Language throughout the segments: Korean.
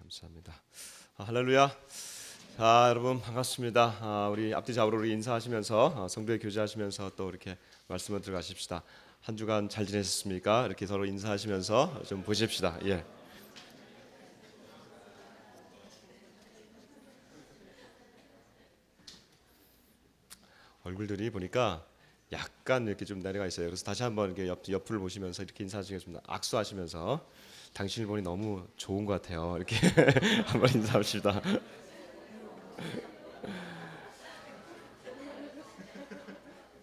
감사합니다. 할렐루야. 자, 여러분 반갑습니다. 우리 앞뒤 좌우로 인사하시면서 성도의 교제하시면서 또 이렇게 말씀을 들어가십시다. 한 주간 잘 지내셨습니까? 이렇게 서로 인사하시면서 좀 보십시다. 예. 얼굴들이 보니까 약간 이렇게 좀 내려가 있어요. 그래서 다시 한번 이렇게 옆을 보시면서 이렇게 인사하시겠습니다. 악수하시면서 당신을 보니 너무 좋은 것 같아요. 이렇게 한번 인사합시다.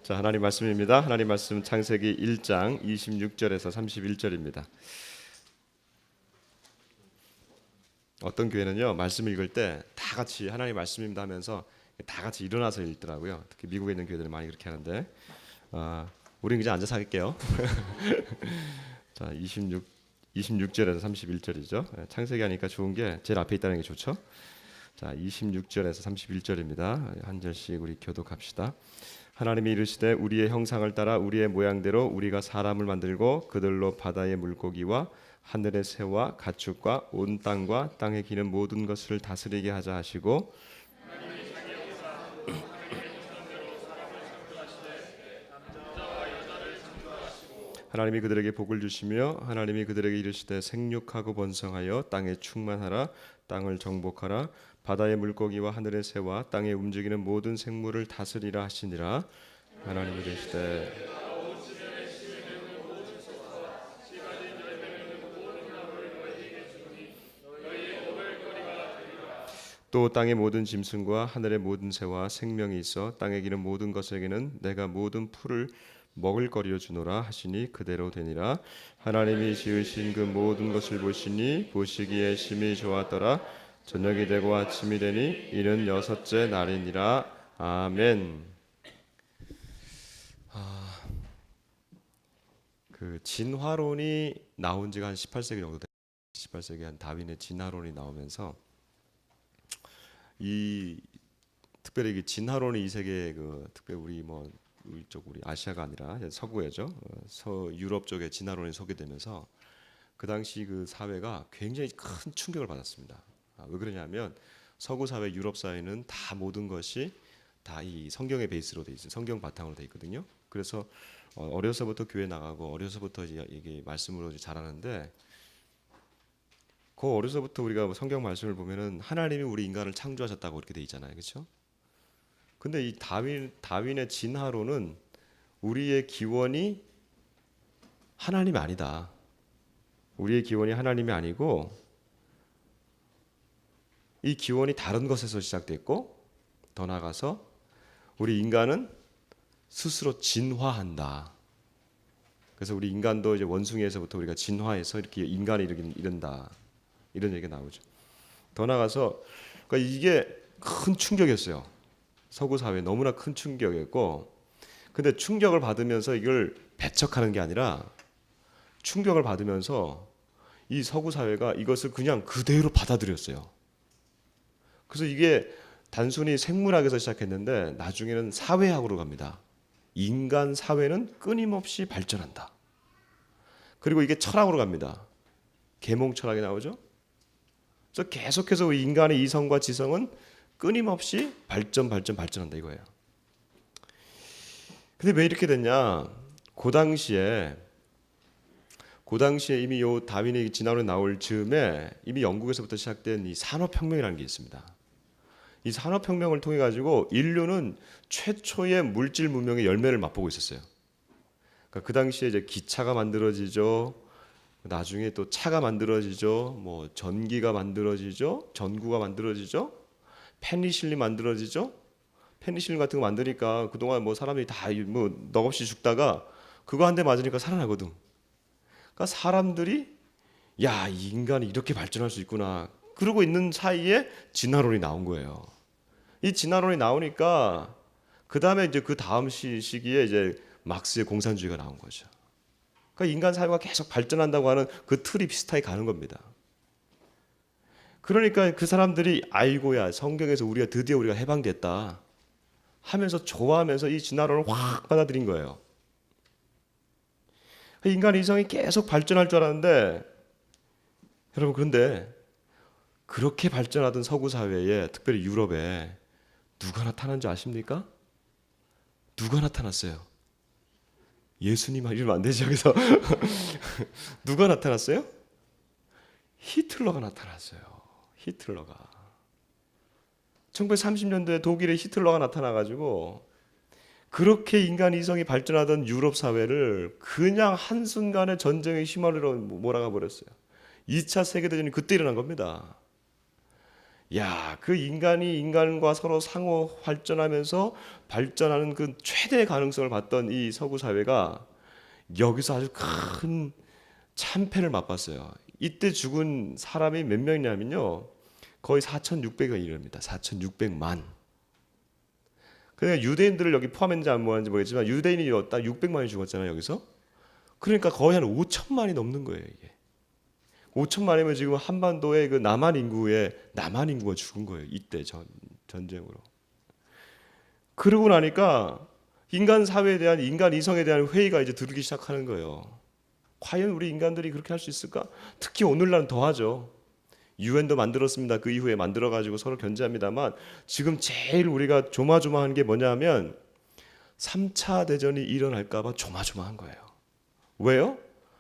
자, 하나님 말씀입니다. 하나님 말씀 창세기 1장 26절에서 31절입니다. 어떤 교회는요 말씀 읽을 때 다 같이 하나님 말씀입니다 하면서 다 같이 일어나서 읽더라고요. 특히 미국에 있는 교회들은 많이 그렇게 하는데 우리는 그냥 앉아서 할게요. 자, 26절에서 31절이죠. 창세기 하니까 좋은 게 제일 앞에 있다는 게 좋죠. 자, 26절에서 31절입니다. 한 절씩 우리 교독합시다. 하나님이 이르시되 우리의 형상을 따라 우리의 모양대로 우리가 사람을 만들고 그들로 바다의 물고기와 하늘의 새와 가축과 온 땅과 땅에 기는 모든 것을 다스리게 하자 하시고 하나님이 그들에게 복을 주시며 하나님이 그들에게 이르시되 생육하고 번성하여 땅에 충만하라 땅을 정복하라 바다의 물고기와 하늘의 새와 땅에 움직이는 모든 생물을 다스리라 하시니라. 하나님이 이르시되 또 땅의 모든 짐승과 하늘의 모든 새와 생명이 있어 땅에 기는 모든 것에게는 내가 모든 풀을 먹을 거리로 주노라 하시니 그대로 되니라. 하나님이 지으신 그 모든 것을 보시니 보시기에 심히 좋았더라. 저녁이 되고 아침이 되니 이는 여섯째 날이니라. 아멘. 그 진화론이 나온 지가 한 18세기 정도 됐어요. 18세기 한 다윈의 진화론이 나오면서 이 특별히 진화론이 이 세계 그 특별히 우리 아시아가 아니라 서구에죠. 유럽 쪽에 진화론이 소개되면서 그 당시 그 사회가 굉장히 큰 충격을 받았습니다. 왜 그러냐면 서구 사회, 유럽 사회는 다 모든 것이 다 이 성경의 베이스로 돼 있어요. 성경 바탕으로 돼 있거든요. 그래서 어려서부터 교회 나가고 어려서부터 이게 말씀으로 자라는데 그 어려서부터 우리가 성경 말씀을 보면은 하나님이 우리 인간을 창조하셨다고 이렇게 돼 있잖아요, 그렇죠? 근데 이 다윈의 진화론은 우리의 기원이 하나님이 아니다. 우리의 기원이 하나님이 아니고 이 기원이 다른 것에서 시작됐고 더 나아가서 우리 인간은 스스로 진화한다. 그래서 우리 인간도 이제 원숭이에서부터 우리가 진화해서 이렇게 인간이 이른다. 이런 얘기가 나오죠. 더 나아가서 그러니까 이게 큰 충격이었어요. 서구 사회에 너무나 큰 충격이었고, 근데 충격을 받으면서 이걸 배척하는 게 아니라 충격을 받으면서 이 서구 사회가 이것을 그냥 그대로 받아들였어요. 그래서 이게 단순히 생물학에서 시작했는데 나중에는 사회학으로 갑니다. 인간 사회는 끊임없이 발전한다. 그리고 이게 철학으로 갑니다. 계몽 철학이 나오죠. 그래서 계속해서 인간의 이성과 지성은 끊임없이 발전한다 이거예요. 근데 왜 이렇게 됐냐? 그 당시에 이미 요 다윈의 진화론이 나올 즈음에 이미 영국에서부터 시작된 이 산업혁명이라는 게 있습니다. 이 산업혁명을 통해 가지고 인류는 최초의 물질 문명의 열매를 맛보고 있었어요. 그러니까 그 당시에 이제 기차가 만들어지죠. 나중에 또 차가 만들어지죠. 뭐 전기가 만들어지죠. 전구가 만들어지죠. 페니실린 만들어지죠. 페니실린 같은 거 만드니까 그동안 뭐 사람들이 다 뭐 넋없이 죽다가 그거 한 대 맞으니까 살아나거든. 그러니까 사람들이 야, 이 인간이 이렇게 발전할 수 있구나. 그러고 있는 사이에 진화론이 나온 거예요. 이 진화론이 나오니까 그 다음에 이제 그 다음 시기에 이제 막스의 공산주의가 나온 거죠. 그러니까 인간 사회가 계속 발전한다고 하는 그 틀이 비슷하게 가는 겁니다. 그러니까 그 사람들이 아이고야 성경에서 드디어 우리가 해방됐다 하면서 좋아하면서 이 진화론을 확 받아들인 거예요. 인간 이성이 계속 발전할 줄 알았는데 여러분 그런데 그렇게 발전하던 서구 사회에, 특별히 유럽에 누가 나타난 줄 아십니까? 누가 나타났어요? 예수님 이러면 안 되죠. 그래서 누가 나타났어요? 히틀러가 나타났어요. 히틀러가 1930년도에 독일의 히틀러가 나타나가지고 그렇게 인간 이성이 발전하던 유럽 사회를 그냥 한순간에 전쟁에 휘말려 몰아가 버렸어요. 2차 세계대전이 그때 일어난 겁니다. 야, 그 인간이 인간과 서로 상호 발전하면서 발전하는 그 최대의 가능성을 봤던 이 서구 사회가 여기서 아주 큰 참패를 맛봤어요. 이때 죽은 사람이 몇 명이냐면요, 거의 4,600여 이릅니다. 4,600만. 그러니까 유대인들을 여기 포함했는지 안 포함했는지 모르겠지만 유대인이 딱 600만이 죽었잖아요, 여기서. 그러니까 거의 한 5천만이 넘는 거예요, 이게. 5천만이면 지금 한반도의 그 남한 인구가 죽은 거예요, 이때 전쟁으로. 그러고 나니까 인간 사회에 대한, 인간 이성에 대한 회의가 이제 들기 시작하는 거예요. 과연 우리 인간들이 그렇게 할 수 있을까? 특히 오늘날은 더하죠. 유엔도 만들었습니다. 그 이후에 만들어가지고 서로 견제합니다만 지금 제일 우리가 조마조마한 게 뭐냐면 3차 대전이 일어날까봐 조마조마한 거예요. 왜요?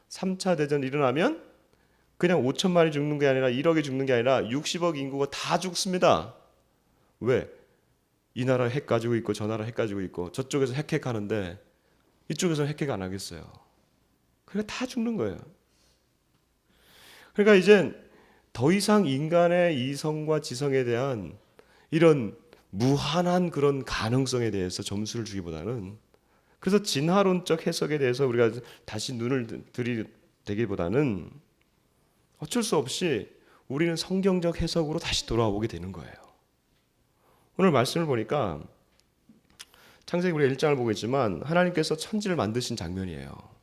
3차 대전이 일어나면 그냥 5천만이 죽는 게 아니라 1억이 죽는 게 아니라 60억 인구가 다 죽습니다. 왜? 이 나라 핵 가지고 있고 저 나라 핵 가지고 있고 저쪽에서 핵 하는데 이쪽에서 핵 안 하겠어요. 그러니까 다 죽는 거예요. 그러니까 이젠 더 이상 인간의 이성과 지성에 대한 이런 무한한 그런 가능성에 대해서 점수를 주기보다는, 그래서 진화론적 해석에 대해서 우리가 다시 눈을 들이대기보다는 어쩔 수 없이 우리는 성경적 해석으로 다시 돌아오게 되는 거예요. 오늘 말씀을 보니까 창세기 우리가 1장을 보고 있지만 하나님께서 천지를 만드신 장면이에요.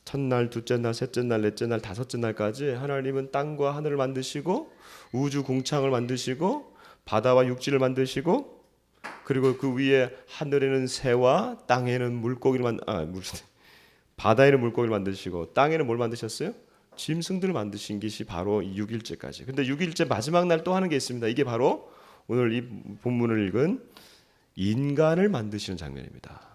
첫날, 둘째 날, 셋째 날, 넷째 날, 다섯째 날까지 하나님은 땅과 하늘을 만드시고 우주 궁창을 만드시고 바다와 육지를 만드시고, 그리고 그 위에 하늘에는 새와 땅에는 물고기를 바다에는 물고기를 만드시고 땅에는 뭘 만드셨어요? 짐승들을 만드신 것이 바로 6일째까지. 근데 6일째 마지막 날 또 하는 게 있습니다. 이게 바로 오늘 이 본문을 읽은 인간을 만드시는 장면입니다.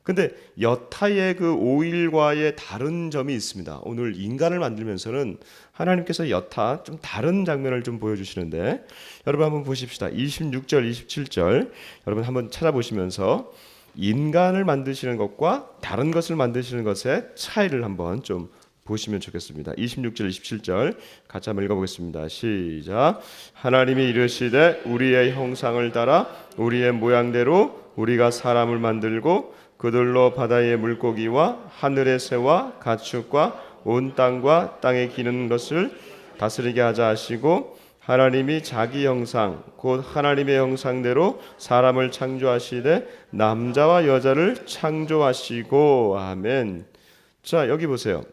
근데 여타의 그 5일과의 다른 점이 있습니다. 오늘 인간을 만들면서는 하나님께서 여타 좀 다른 장면을 좀 보여주시는데, 여러분 한번 보십시다. 26절, 27절 여러분 한번 찾아보시면서 인간을 만드시는 것과 다른 것을 만드시는 것의 차이를 한번 좀 보시면 좋겠습니다. 26절, 27절 같이 한번 읽어보겠습니다. 시작. 하나님이 이르시되 우리의 형상을 따라 우리의 모양대로 우리가 사람을 만들고 그들로 바다의 물고기와 하늘의 새와 가축과 온 땅과 땅에 기는 것을 다스리게 하자 하시고, 하나님이 자기 형상 곧 하나님의 형상대로 사람을 창조하시되 남자와 여자를 창조하시고. 아멘. 자, 여기 보세요.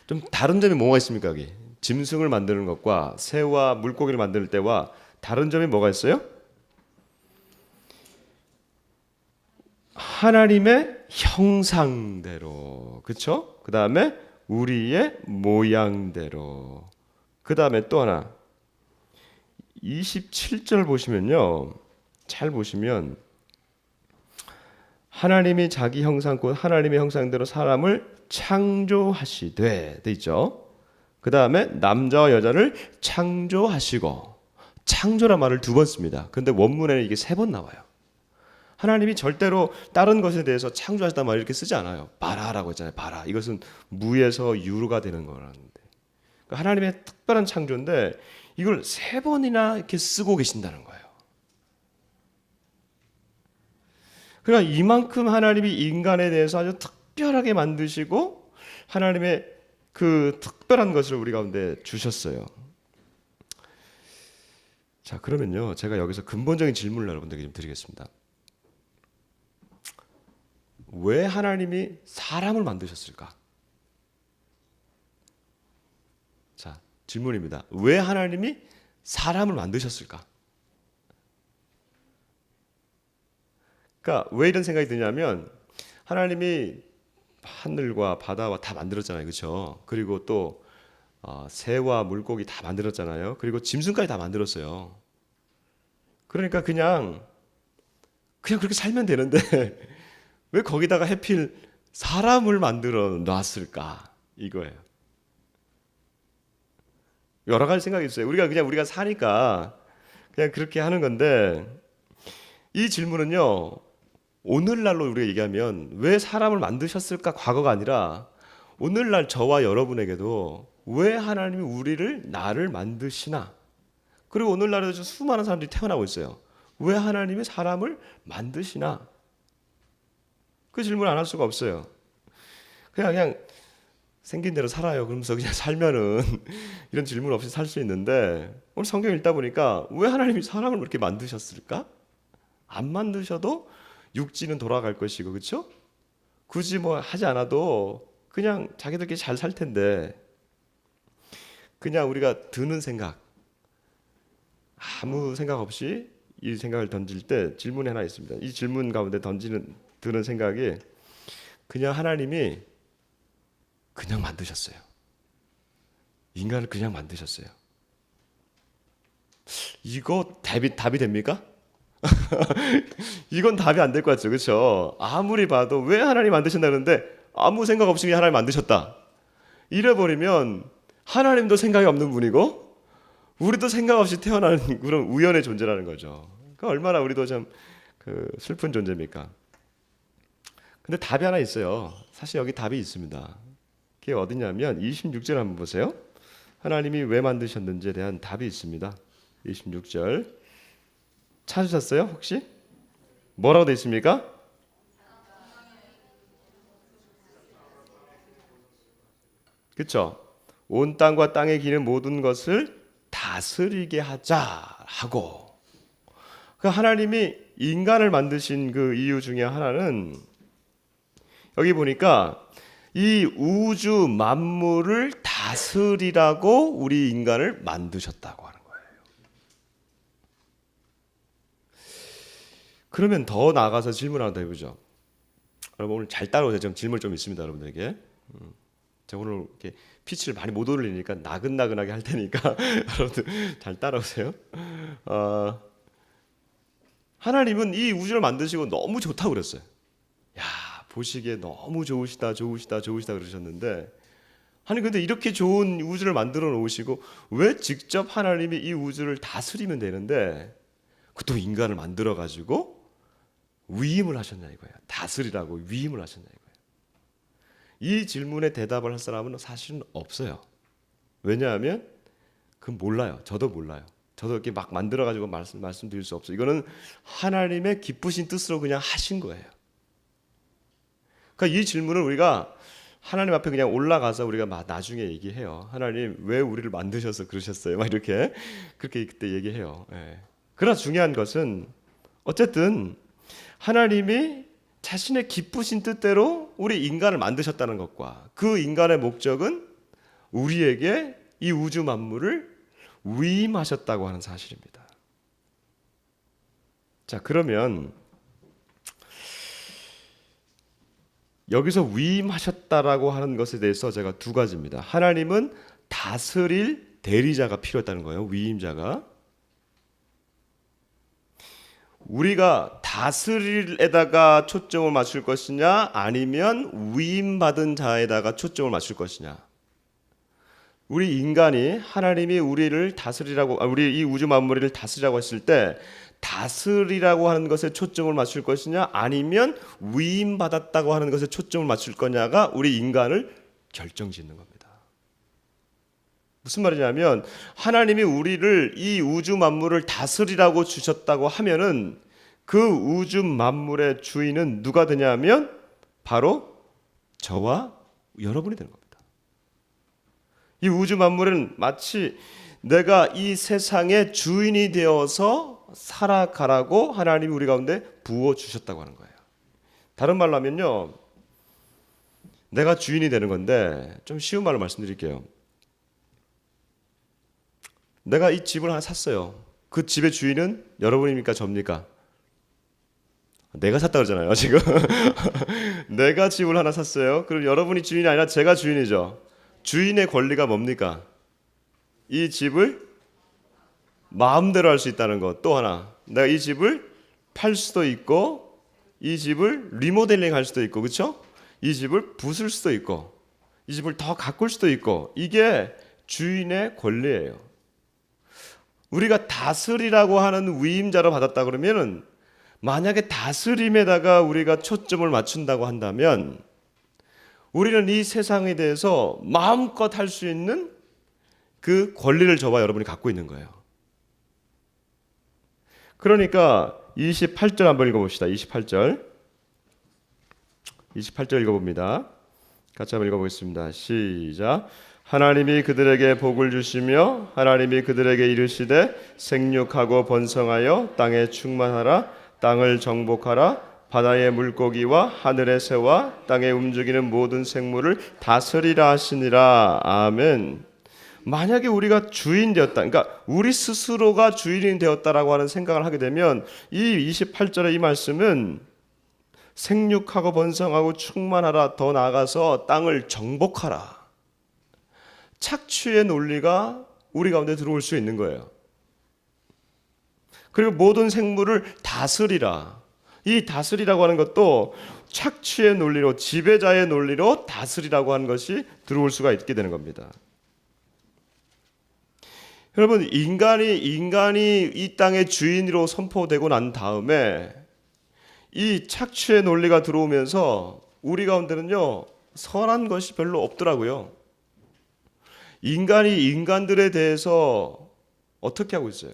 좀 다른 점이 뭐가 있습니까? 여기 짐승을 만드는 것과 새와 물고기를 만들 때와 다른 점이 뭐가 있어요? 하나님의 형상대로, 그렇죠? 그 다음에 우리의 모양대로. 그 다음에 또 하나 27절 보시면요, 잘 보시면 하나님이 자기 형상 곧 하나님의 형상대로 사람을 창조하시되 돼 있죠. 그 다음에 남자와 여자를 창조하시고. 창조란 말을 2번 씁니다. 근데 원문에는 이게 3번 나와요. 하나님이 절대로 다른 것에 대해서 창조하셨단 말을 이렇게 쓰지 않아요. 바라라고 했잖아요. 바라. 이것은 무에서 유가 되는 거라는데. 그러니까 하나님의 특별한 창조인데 이걸 3번이나 이렇게 쓰고 계신다는 거예요. 그러니까 이만큼 하나님이 인간에 대해서 아주 특별하게 만드시고 하나님의 그 특별한 것을 우리 가운데 주셨어요. 자, 그러면요, 제가 여기서 근본적인 질문을 여러분들에게 좀 드리겠습니다. 왜 하나님이 사람을 만드셨을까? 자, 질문입니다. 왜 하나님이 사람을 만드셨을까? 그러니까 왜 이런 생각이 드냐면, 하나님이 하늘과 바다와 다 만들었잖아요, 그렇죠? 그리고 또 새와 물고기 다 만들었잖아요. 그리고 짐승까지 다 만들었어요. 그러니까 그냥 그렇게 살면 되는데 왜 거기다가 해필 사람을 만들어 놨을까 이거예요. 여러 가지 생각이 있어요. 우리가 사니까 그냥 그렇게 하는 건데, 이 질문은요, 오늘날로 우리가 얘기하면 왜 사람을 만드셨을까 과거가 아니라 오늘날 저와 여러분에게도 왜 하나님이 나를 만드시나, 그리고 오늘날에도 수많은 사람들이 태어나고 있어요. 왜 하나님이 사람을 만드시나, 그 질문 안 할 수가 없어요. 그냥 생긴 대로 살아요. 그러면서 그냥 살면은 이런 질문 없이 살 수 있는데, 오늘 성경 읽다 보니까 왜 하나님이 사람을 그렇게 만드셨을까? 안 만드셔도 육지는 돌아갈 것이고, 그렇죠? 굳이 뭐 하지 않아도 그냥 자기들끼리 잘 살 텐데, 그냥 우리가 드는 생각, 아무 생각 없이 이 생각을 던질 때 질문이 하나 있습니다. 이 질문 가운데 드는 생각이, 그냥 하나님이 그냥 만드셨어요. 인간을 그냥 만드셨어요. 이거 답이 됩니까? 이건 답이 안 될 것 같죠, 그렇죠? 아무리 봐도 왜 하나님 만드신다는데 아무 생각 없이 그냥 하나님 만드셨다, 이래버리면 하나님도 생각이 없는 분이고 우리도 생각 없이 태어나는 그런 우연의 존재라는 거죠. 그러니까 얼마나 우리도 참 슬픈 존재입니까? 근데 답이 하나 있어요. 사실 여기 답이 있습니다. 그게 어디냐면 26절 한번 보세요. 하나님이 왜 만드셨는지에 대한 답이 있습니다. 26절 찾으셨어요? 혹시? 뭐라고 되어 있습니까? 그렇죠? 온 땅과 땅에 기는 모든 것을 다스리게 하자 하고, 하나님이 인간을 만드신 그 이유 중에 하나는, 여기 보니까 이 우주 만물을 다스리라고 우리 인간을 만드셨다고 하는 거예요. 그러면 더 나아가서 질문 하나 더 해보죠. 여러분 오늘 잘 따라오세요. 질문 좀 있습니다, 여러분에게. 제가 오늘 이렇게 피치를 많이 못 올리니까 나긋나긋하게 할 테니까 여러분들 잘 따라오세요. 하나님은 이 우주를 만드시고 너무 좋다고 그랬어요. 야, 보시기에 너무 좋으시다 그러셨는데, 아니 근데 이렇게 좋은 우주를 만들어 놓으시고 왜 직접 하나님이 이 우주를 다스리면 되는데 그것도 인간을 만들어 가지고 위임을 하셨냐 이거예요. 다스리라고 위임을 하셨냐 이거예요. 이 질문에 대답을 할 사람은 사실은 없어요. 왜냐하면 그건 몰라요. 저도 몰라요. 저도 이렇게 막 만들어 가지고 말씀드릴 수 없어요. 이거는 하나님의 기쁘신 뜻으로 그냥 하신 거예요. 그러니까 이 질문을 우리가 하나님 앞에 그냥 올라가서 우리가 막 나중에 얘기해요. 하나님 왜 우리를 만드셔서 그러셨어요? 막 이렇게 그렇게 그때 얘기해요. 예. 그러나 중요한 것은 어쨌든 하나님이 자신의 기쁘신 뜻대로 우리 인간을 만드셨다는 것과 그 인간의 목적은 우리에게 이 우주 만물을 위임하셨다고 하는 사실입니다. 자, 그러면 여기서 위임하셨다라고 하는 것에 대해서 제가 두 가지입니다. 하나님은 다스릴 대리자가 필요했다는 거예요. 위임자가. 우리가 다스릴에다가 초점을 맞출 것이냐, 아니면 위임받은 자에다가 초점을 맞출 것이냐. 우리 인간이 하나님이 우리를 다스리라고, 우리 이 우주 만물을 다스리라고 했을 때 다스리라고 하는 것에 초점을 맞출 것이냐, 아니면 위임받았다고 하는 것에 초점을 맞출 거냐가 우리 인간을 결정짓는 겁니다. 무슨 말이냐면 하나님이 우리를 이 우주 만물을 다스리라고 주셨다고 하면은 그 우주 만물의 주인은 누가 되냐면 바로 저와 여러분이 되는 겁니다. 이 우주 만물은 마치 내가 이 세상의 주인이 되어서 살아가라고 하나님이 우리 가운데 부어주셨다고 하는 거예요. 다른 말로 하면요, 내가 주인이 되는 건데, 좀 쉬운 말로 말씀드릴게요. 내가 이 집을 하나 샀어요. 그 집의 주인은 여러분입니까? 접니까? 내가 샀다 그러잖아요 지금. 내가 집을 하나 샀어요. 그럼 여러분이 주인이 아니라 제가 주인이죠. 주인의 권리가 뭡니까? 이 집을 마음대로 할 수 있다는 것. 또 하나, 내가 이 집을 팔 수도 있고 이 집을 리모델링 할 수도 있고, 그렇죠? 이 집을 부술 수도 있고 이 집을 더 가꿀 수도 있고, 이게 주인의 권리예요. 우리가 다스리라고 하는 위임자로 받았다 그러면은, 만약에 다스림에다가 우리가 초점을 맞춘다고 한다면 우리는 이 세상에 대해서 마음껏 할 수 있는 그 권리를 저와 여러분이 갖고 있는 거예요. 그러니까 28절 한번 읽어봅시다. 28절 읽어봅니다. 같이 한번 읽어보겠습니다. 시작. 하나님이 그들에게 복을 주시며 하나님이 그들에게 이르시되 생육하고 번성하여 땅에 충만하라. 땅을 정복하라. 바다의 물고기와 하늘의 새와 땅에 움직이는 모든 생물을 다스리라 하시니라. 아멘. 만약에 우리가 주인 되었다, 그러니까 우리 스스로가 주인이 되었다라고 하는 생각을 하게 되면 이 28절의 이 말씀은 생육하고 번성하고 충만하라, 더 나아가서 땅을 정복하라, 착취의 논리가 우리 가운데 들어올 수 있는 거예요. 그리고 모든 생물을 다스리라. 이 다스리라고 하는 것도 착취의 논리로, 지배자의 논리로 다스리라고 하는 것이 들어올 수가 있게 되는 겁니다. 여러분, 인간이 이 땅의 주인으로 선포되고 난 다음에 이 착취의 논리가 들어오면서 우리 가운데는요, 선한 것이 별로 없더라고요. 인간이 인간들에 대해서 어떻게 하고 있어요?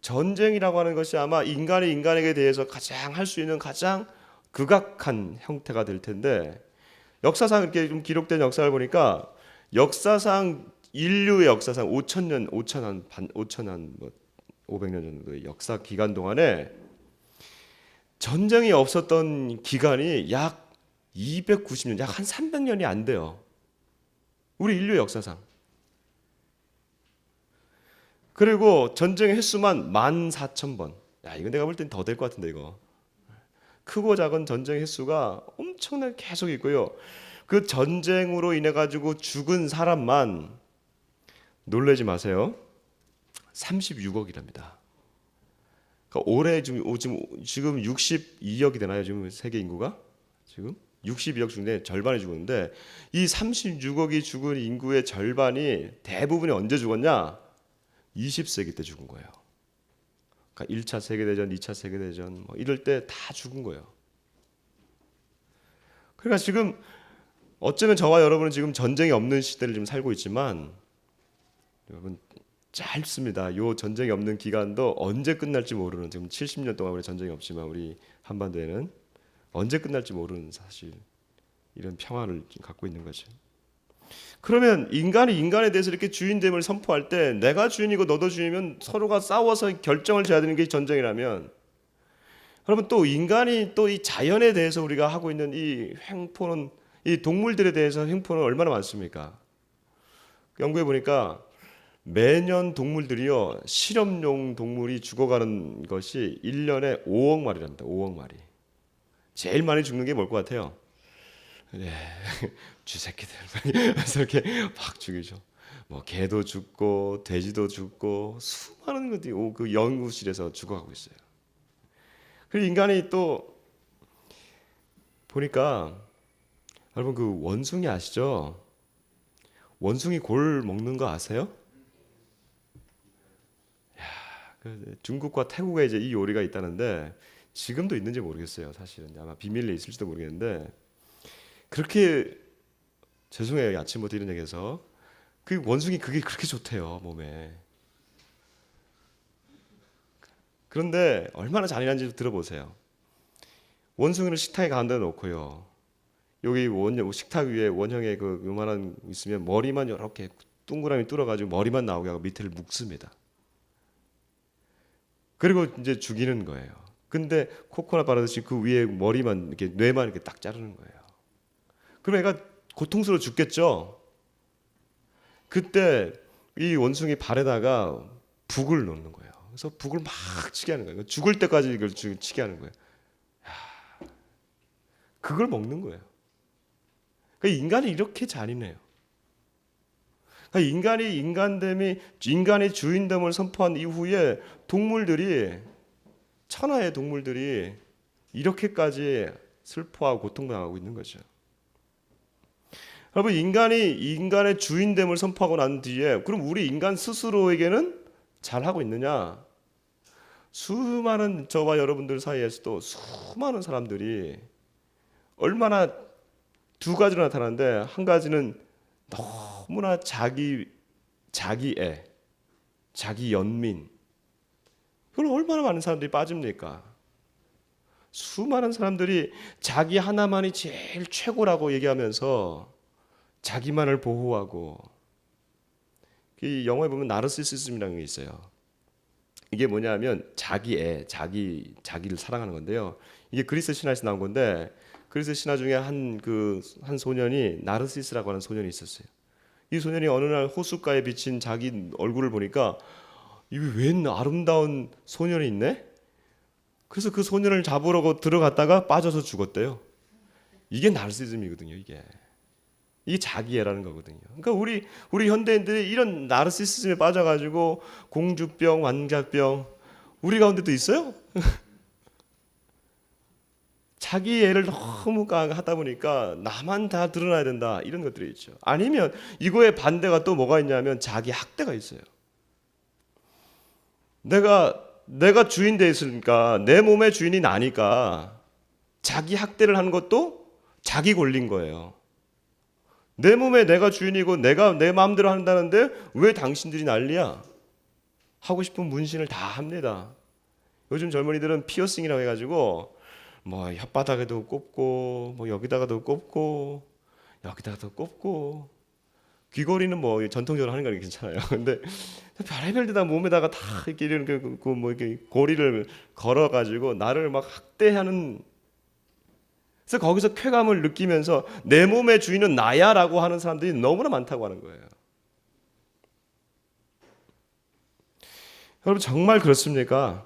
전쟁이라고 하는 것이 아마 인간이 인간에게 대해서 가장 할 수 있는 가장 극악한 형태가 될 텐데, 역사상 이렇게 좀 기록된 역사를 보니까 역사상 인류의 역사상 5,000년, 500년 정도의 역사 기간 동안에 전쟁이 없었던 기간이 약 290년, 약 한 300년이 안 돼요. 우리 인류 역사상. 그리고 전쟁의 횟수만 14,000번. 야, 이거 내가 볼 땐 더 될 것 같은데, 이거. 크고 작은 전쟁 횟수가 엄청나게 계속 있고요. 그 전쟁으로 인해 가지고 죽은 사람만, 놀라지 마세요, 36억이랍니다. 그러니까 올해 지금 62억이 되나요? 지금 세계 인구가 지금 62억 중에 절반이 죽었는데, 이 36억이 죽은 인구의 절반이 대부분이 언제 죽었냐? 20세기 때 죽은 거예요. 그러니까 1차 세계대전, 2차 세계대전 뭐 이럴 때 다 죽은 거예요. 그러니까 지금 어쩌면 저와 여러분은 지금 전쟁이 없는 시대를 지금 살고 있지만, 여러분 짧습니다. 요 전쟁이 없는 기간도 언제 끝날지 모르는, 지금 70년 동안 우리 전쟁이 없지만 우리 한반도에는 언제 끝날지 모르는, 사실 이런 평화를 갖고 있는 거죠. 그러면 인간이 인간에 대해서 이렇게 주인됨을 선포할 때, 내가 주인이고 너도 주인이면 서로가 싸워서 결정을 지어야 되는 게 전쟁이라면, 여러분 또 인간이 또 이 자연에 대해서 우리가 하고 있는 이 횡포는, 이 동물들에 대해서 횡포는 얼마나 많습니까? 연구해 보니까 매년 동물들이요, 실험용 동물이 죽어가는 것이 1년에 5억 마리랍니다. 5억 마리. 제일 많이 죽는 게 뭘 것 같아요? 네, 쥐새끼들 그래서 이렇게 막 죽이죠. 뭐 개도 죽고 돼지도 죽고 수많은 것들이 그 연구실에서 죽어가고 있어요. 그리고 인간이 또 보니까, 여러분 그 원숭이 아시죠? 원숭이 골 먹는 거 아세요? 중국과 태국에 이제 이 요리가 있다는데, 지금도 있는지 모르겠어요. 사실은 아마 비밀리에 있을지도 모르겠는데, 그렇게, 죄송해요, 아침부터 이런 얘기해서, 그 원숭이 그게 그렇게 좋대요, 몸에. 그런데 얼마나 잔인한지 들어보세요. 원숭이를 식탁에 가운데 놓고요, 여기 식탁 위에 원형의 그 요만한 있으면 머리만 이렇게 동그라미 뚫어가지고 머리만 나오게 하고 밑에를 묶습니다. 그리고 이제 죽이는 거예요. 근데 코코넛 바르듯이 그 위에 머리만, 이렇게 뇌만 이렇게 딱 자르는 거예요. 그럼 애가 고통스러워 죽겠죠. 그때 이 원숭이 발에다가 북을 놓는 거예요. 그래서 북을 막 치게 하는 거예요. 죽을 때까지 이걸 치게 하는 거예요. 그걸 먹는 거예요. 그러니까 인간이 이렇게 잔인해요. 인간의 주인됨을 선포한 이후에 동물들이, 천하의 동물들이 이렇게까지 슬퍼하고 고통당하고 있는 거죠. 여러분, 인간의 주인됨을 선포하고 난 뒤에 그럼 우리 인간 스스로에게는 잘하고 있느냐? 수많은 저와 여러분들 사이에서도 수많은 사람들이 얼마나 두 가지로 나타나는데, 한 가지는 너무나 자기애, 자기 연민. 그걸 얼마나 많은 사람들이 빠집니까? 수많은 사람들이 자기 하나만이 제일 최고라고 얘기하면서 자기만을 보호하고, 이 영화에 보면 나르시시즘이라는 게 있어요. 이게 뭐냐면 자기를 사랑하는 건데요. 이게 그리스 신화에서 나온 건데, 그리스 신화 중에 한 소년이 나르시스라고 하는 소년이 있었어요. 이 소년이 어느 날 호숫가에 비친 자기 얼굴을 보니까 이 웬 아름다운 소년이 있네? 그래서 그 소년을 잡으려고 들어갔다가 빠져서 죽었대요. 이게 나르시즘이거든요. 이게 자기애라는 거거든요. 그러니까 우리 현대인들이 이런 나르시시즘에 빠져가지고 공주병, 왕자병 우리 가운데도 있어요. 자기애를 너무 하다 보니까 나만 다 드러나야 된다, 이런 것들이 있죠. 아니면 이거의 반대가 또 뭐가 있냐면 자기 학대가 있어요. 내가 주인 돼 있으니까, 내 몸의 주인이 나니까 자기 학대를 하는 것도 자기 권리인 거예요. 내 몸에 내가 주인이고 내가 내 마음대로 한다는데 왜 당신들이 난리야? 하고 싶은 문신을 다 합니다. 요즘 젊은이들은 피어싱이라고 해가지고 뭐 혓바닥에도 꼽고, 뭐 여기다가도 꼽고, 여기다가도 꼽고, 귀걸이는 뭐 전통적으로 하는 건 괜찮아요. 근데 별의별 데다 몸에다가 다 이렇게 이렇게 고리를 걸어가지고 나를 막 학대하는. 그래서 거기서 쾌감을 느끼면서 내 몸의 주인은 나야라고 하는 사람들이 너무나 많다고 하는 거예요. 여러분, 정말 그렇습니까?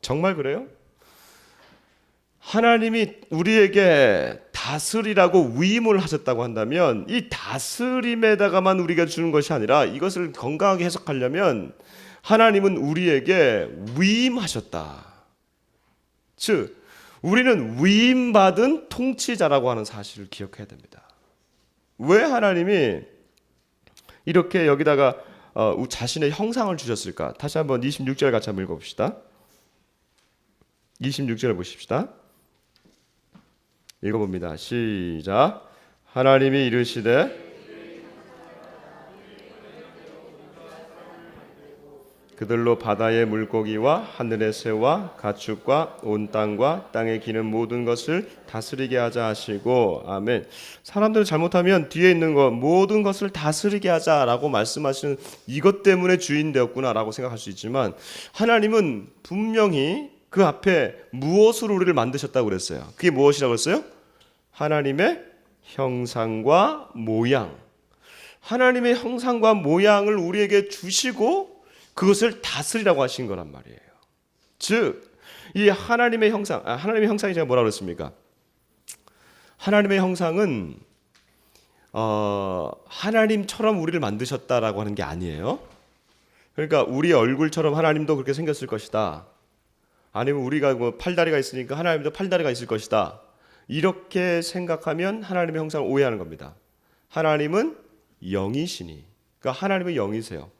정말 그래요? 하나님이 우리에게 다스리라고 위임을 하셨다고 한다면, 이 다스림에다가만 우리가 주는 것이 아니라 이것을 건강하게 해석하려면 하나님은 우리에게 위임하셨다. 즉 우리는 위임받은 통치자라고 하는 사실을 기억해야 됩니다. 왜 하나님이 이렇게 여기다가 자신의 형상을 주셨을까? 다시 한번 26절 같이 한번 읽어봅시다. 26절 보십시다. 읽어봅니다. 시작. 하나님이 이르시되 그들로 바다의 물고기와 하늘의 새와 가축과 온 땅과 땅에 기는 모든 것을 다스리게 하자 하시고. 아멘. 사람들은 잘못하면 뒤에 있는 것 모든 것을 다스리게 하자라고 말씀하시는 이것 때문에 주인 되었구나라고 생각할 수 있지만, 하나님은 분명히 그 앞에 무엇으로 우리를 만드셨다고 그랬어요. 그게 무엇이라고 했어요? 하나님의 형상과 모양. 하나님의 형상과 모양을 우리에게 주시고 그것을 다스리라고 하신 거란 말이에요. 즉, 이 하나님의 형상이 제가 뭐라고 그랬습니까? 하나님의 형상은 하나님처럼 우리를 만드셨다라고 하는 게 아니에요. 그러니까 우리 얼굴처럼 하나님도 그렇게 생겼을 것이다. 아니면 우리가 뭐 팔다리가 있으니까 하나님도 팔다리가 있을 것이다. 이렇게 생각하면 하나님의 형상을 오해하는 겁니다. 하나님은 영이시니, 그러니까 하나님은 영이세요.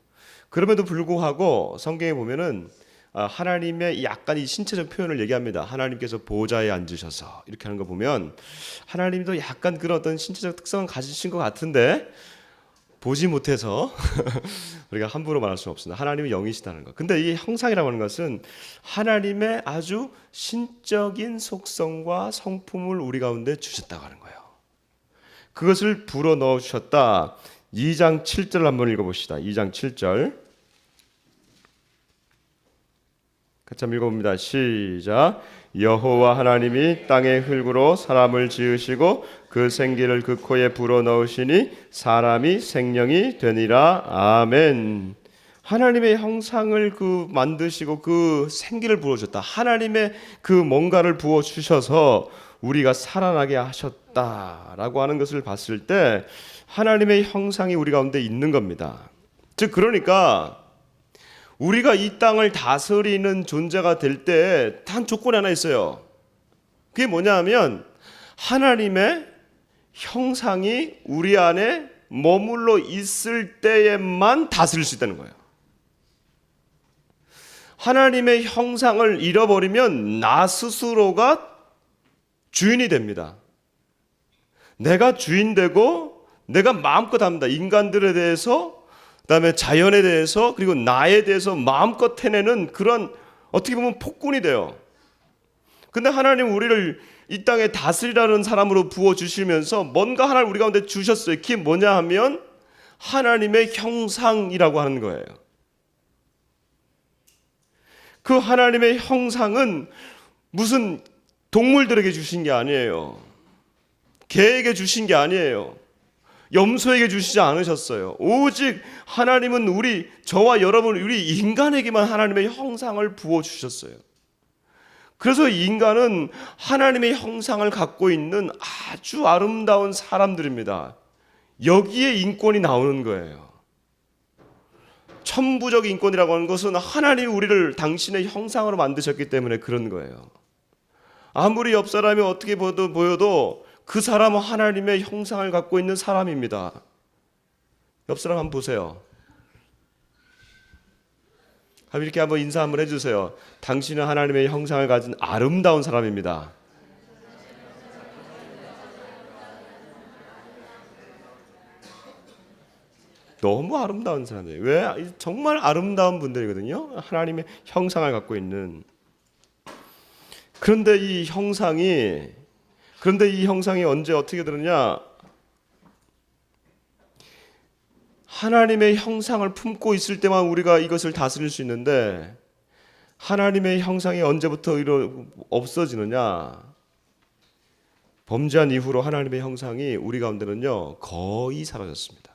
그럼에도 불구하고 성경에 보면은 하나님의 약간 이 신체적 표현을 얘기합니다. 하나님께서 보좌에 앉으셔서 이렇게 하는 거 보면 하나님도 약간 그런 어떤 신체적 특성을 가지신 것 같은데 보지 못해서 우리가 함부로 말할 수는 없습니다. 하나님은 영이시다는 것. 근데 이 형상이라고 하는 것은 하나님의 아주 신적인 속성과 성품을 우리 가운데 주셨다고 하는 거예요. 그것을 불어넣어 주셨다. 2장 7절 한번 읽어봅시다. 2장 7절 같이 한번 읽어봅니다. 시작. 여호와 하나님이 땅의 흙으로 사람을 지으시고 그 생기를 그 코에 불어넣으시니 사람이 생명이 되니라. 아멘. 하나님의 형상을 만드시고 그 생기를 부어주셨다. 하나님의 그 뭔가를 부어주셔서 우리가 살아나게 하셨다라고 하는 것을 봤을 때 하나님의 형상이 우리 가운데 있는 겁니다. 즉 그러니까 우리가 이 땅을 다스리는 존재가 될 때 단 조건이 하나 있어요. 그게 뭐냐 하면 하나님의 형상이 우리 안에 머물러 있을 때에만 다스릴 수 있다는 거예요. 하나님의 형상을 잃어버리면 나 스스로가 주인이 됩니다. 내가 주인 되고 내가 마음껏 합니다. 인간들에 대해서, 그다음에 자연에 대해서, 그리고 나에 대해서 마음껏 해내는 그런 어떻게 보면 폭군이 돼요. 근데 하나님 우리를 이 땅에 다스리라는 사람으로 부어주시면서 뭔가 하나를 우리 가운데 주셨어요. 그게 뭐냐 하면 하나님의 형상이라고 하는 거예요. 그 하나님의 형상은 무슨 동물들에게 주신 게 아니에요. 개에게 주신 게 아니에요. 염소에게 주시지 않으셨어요. 오직 하나님은 저와 여러분, 우리 인간에게만 하나님의 형상을 부어주셨어요. 그래서 인간은 하나님의 형상을 갖고 있는 아주 아름다운 사람들입니다. 여기에 인권이 나오는 거예요. 천부적 인권이라고 하는 것은 하나님이 우리를 당신의 형상으로 만드셨기 때문에 그런 거예요. 아무리 옆 사람이 어떻게 보여도 그 사람은 하나님의 형상을 갖고 있는 사람입니다. 옆 사람 한번 보세요. 이렇게 한번 인사 한번 해주세요. 당신은 하나님의 형상을 가진 아름다운 사람입니다. 너무 아름다운 사람이에요. 왜? 정말 아름다운 분들이거든요. 하나님의 형상을 갖고 있는. 그런데 이 형상이 언제 어떻게 되느냐? 하나님의 형상을 품고 있을 때만 우리가 이것을 다스릴 수 있는데 하나님의 형상이 언제부터 없어지느냐? 범죄한 이후로 하나님의 형상이 우리 가운데는요 거의 사라졌습니다.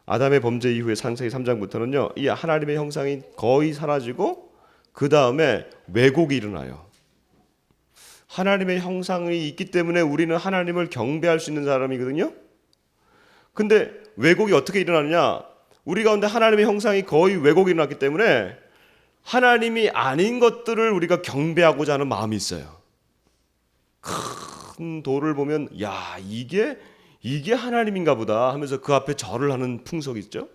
아담의 범죄 이후에 창세기 3장부터는요 이 하나님의 형상이 거의 사라지고 그 다음에 왜곡이 일어나요. 하나님의 형상이 있기 때문에 우리는 하나님을 경배할 수 있는 사람이거든요. 근데 왜곡이 어떻게 일어나느냐? 우리 가운데 하나님의 형상이 거의 왜곡이 일어났기 때문에 하나님이 아닌 것들을 우리가 경배하고자 하는 마음이 있어요. 큰 돌을 보면 야 이게 하나님인가 보다 하면서 그 앞에 절을 하는 풍속이 있죠.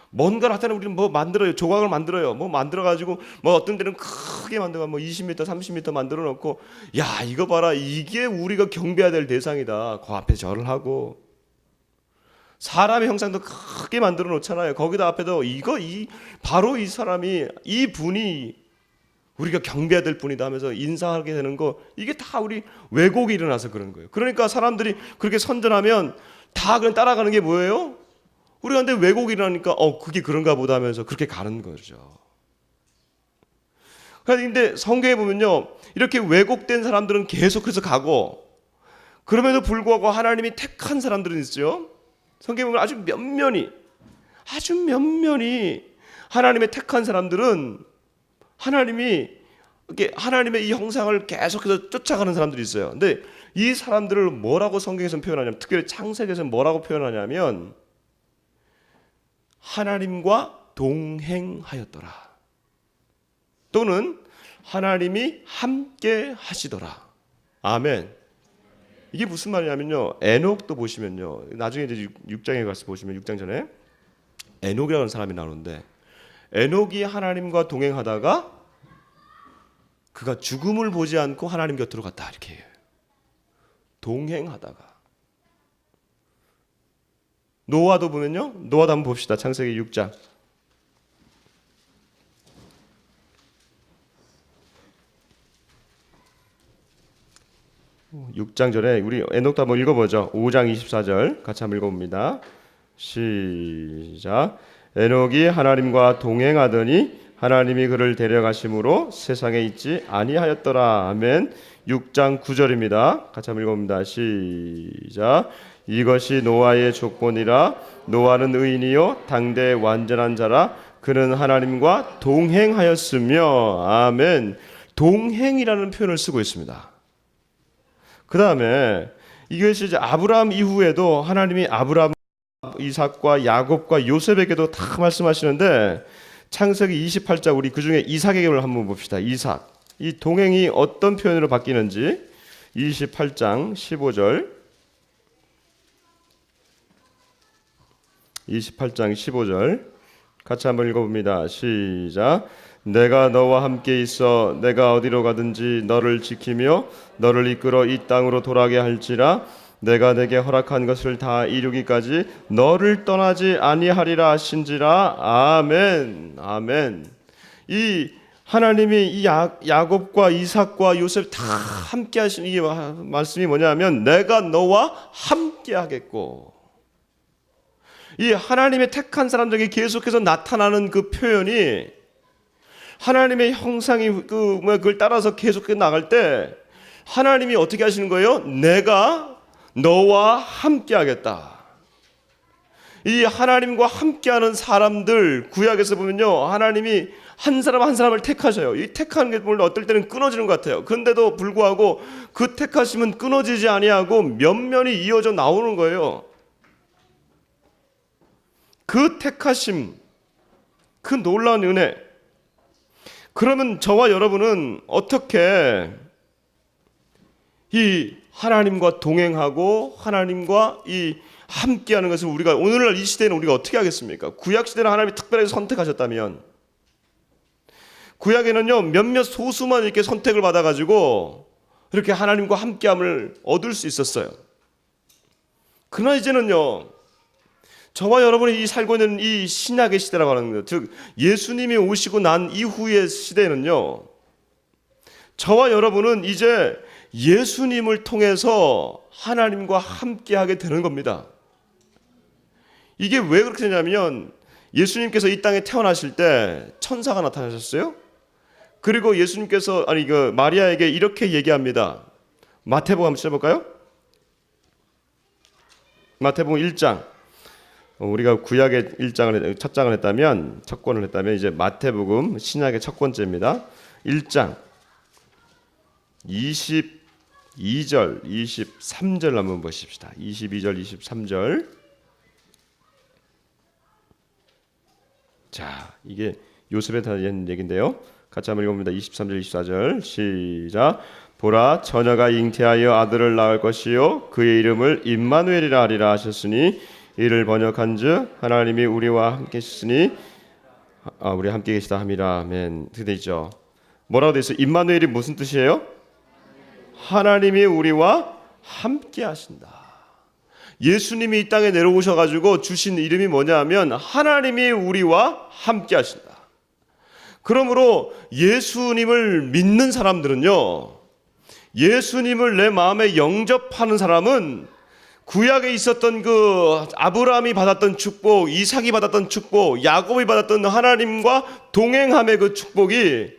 뭔가 나타나면 우리는 뭐 만들어요. 조각을 만들어요. 뭐 만들어가지고 뭐 어떤 데는 크게 만들고 뭐 20m, 30m 만들어 놓고 야 이거 봐라 이게 우리가 경배해야 될 대상이다. 그 앞에 절을 하고 사람의 형상도 크게 만들어 놓잖아요. 거기다 앞에도 바로 이 사람이 이 분이 우리가 경배해야 될 분이다 하면서 인사하게 되는 거 이게 다 우리 왜곡이 일어나서 그런 거예요. 그러니까 사람들이 그렇게 선전하면 다 그냥 따라가는 게 뭐예요? 우리가 근데 왜곡이 일어나니까 그게 그런가 보다 하면서 그렇게 가는 거죠. 그런데 성경에 보면요 이렇게 왜곡된 사람들은 계속해서 가고 그럼에도 불구하고 하나님이 택한 사람들은 있죠. 성경에 보면 아주 면면히 하나님의 택한 사람들은 하나님의 이 형상을 계속해서 쫓아가는 사람들이 있어요. 근데 이 사람들을 뭐라고 성경에서는 표현하냐면 특별히 창세기에서는 뭐라고 표현하냐면 하나님과 동행하였더라 또는 하나님이 함께 하시더라. 아멘. 이게 무슨 말이냐면요 에녹도 보시면요 나중에 이제 6장에 가서 보시면 6장 전에 에녹이라는 사람이 나오는데 에녹이 하나님과 동행하다가 그가 죽음을 보지 않고 하나님 곁으로 갔다 이렇게 해요. 동행하다가 노아도 보면요 노아도 한번 봅시다. 창세기 6장 6장 전에 우리 에녹도 한번 읽어보죠. 5장 24절 같이 한번 읽어봅니다. 시작. 에녹이 하나님과 동행하더니 하나님이 그를 데려가심으로 세상에 있지 아니하였더라. 아멘. 6장 9절입니다. 같이 한번 읽어봅니다. 시작. 이것이 노아의 조건이라. 노아는 의인이요 당대 완전한 자라. 그는 하나님과 동행하였으며. 아멘. 동행이라는 표현을 쓰고 있습니다. 그 다음에 이것이 이제 아브라함 이후에도 하나님이 아브라함, 이삭과 야곱과 요셉에게도 다 말씀하시는데 창세기 28장 우리 그중에 이삭에게를 한번 봅시다. 이삭. 이 동행이 어떤 표현으로 바뀌는지 28장 15절 28장 15절 같이 한번 읽어봅니다. 시작. 내가 너와 함께 있어 내가 어디로 가든지 너를 지키며 너를 이끌어 이 땅으로 돌아가게 할지라 내가 내게 허락한 것을 다 이루기까지 너를 떠나지 아니하리라 하신지라. 아멘. 아멘. 이 하나님이 이 야곱과 이삭과 요셉 다 함께 하시는 이 말씀이 뭐냐면 내가 너와 함께 하겠고, 이 하나님의 택한 사람들에게 계속해서 나타나는 그 표현이 하나님의 형상이 그걸 따라서 계속해서 나갈 때 하나님이 어떻게 하시는 거예요? 내가 너와 함께 하겠다. 이 하나님과 함께하는 사람들 구약에서 보면요, 하나님이 한 사람 한 사람을 택하셔요. 이 택하는 게 물론 어떨 때는 끊어지는 것 같아요. 그런데도 불구하고 그 택하심은 끊어지지 아니하고 면면이 이어져 나오는 거예요. 그 택하심, 그 놀라운 은혜. 그러면 저와 여러분은 어떻게 이 하나님과 동행하고 하나님과 이 함께하는 것을 우리가 오늘날 이 시대에는 우리가 어떻게 하겠습니까? 구약 시대는 하나님이 특별하게 선택하셨다면, 구약에는요 몇몇 소수만 이렇게 선택을 받아가지고 이렇게 하나님과 함께함을 얻을 수 있었어요. 그러나 이제는요, 저와 여러분이 이 살고 있는 이 신약의 시대라고 하는 것, 즉 예수님이 오시고 난 이후의 시대는요, 저와 여러분은 이제 예수님을 통해서 하나님과 함께하게 되는 겁니다. 이게 왜 그렇게 되냐면 예수님께서 이 땅에 태어나실 때 천사가 나타나셨어요. 그리고 예수님께서 마리아에게 이렇게 얘기합니다. 마태복음 한번 찾아볼까요? 마태복음 1장. 우리가 구약의 1장을 첫 장을 했다면, 첫 권을 했다면 이제 마태복음 신약의 첫 번째입니다. 1장 22절 23절 한번 보십시다. 22절 23절. 자, 이게 요셉에 대한 얘기인데요. 같이 한번 읽어봅니다. 23절 24절 시작. 보라, 처녀가 잉태하여 아들을 낳을 것이요 그의 이름을 임마누엘이라 하리라 하셨으니 이를 번역한즉 하나님이 우리와 함께 계시니 우리 함께 계시다 함이라. 아멘. 그렇게 돼 있죠. 뭐라고 돼 있어요? 임마누엘이 무슨 뜻이에요? 하나님이 우리와 함께 하신다. 예수님이 이 땅에 내려오셔가지고 주신 이름이 뭐냐면 하나님이 우리와 함께 하신다. 그러므로 예수님을 믿는 사람들은요, 예수님을 내 마음에 영접하는 사람은 구약에 있었던 그 아브라함이 받았던 축복, 이삭이 받았던 축복, 야곱이 받았던 하나님과 동행함의 그 축복이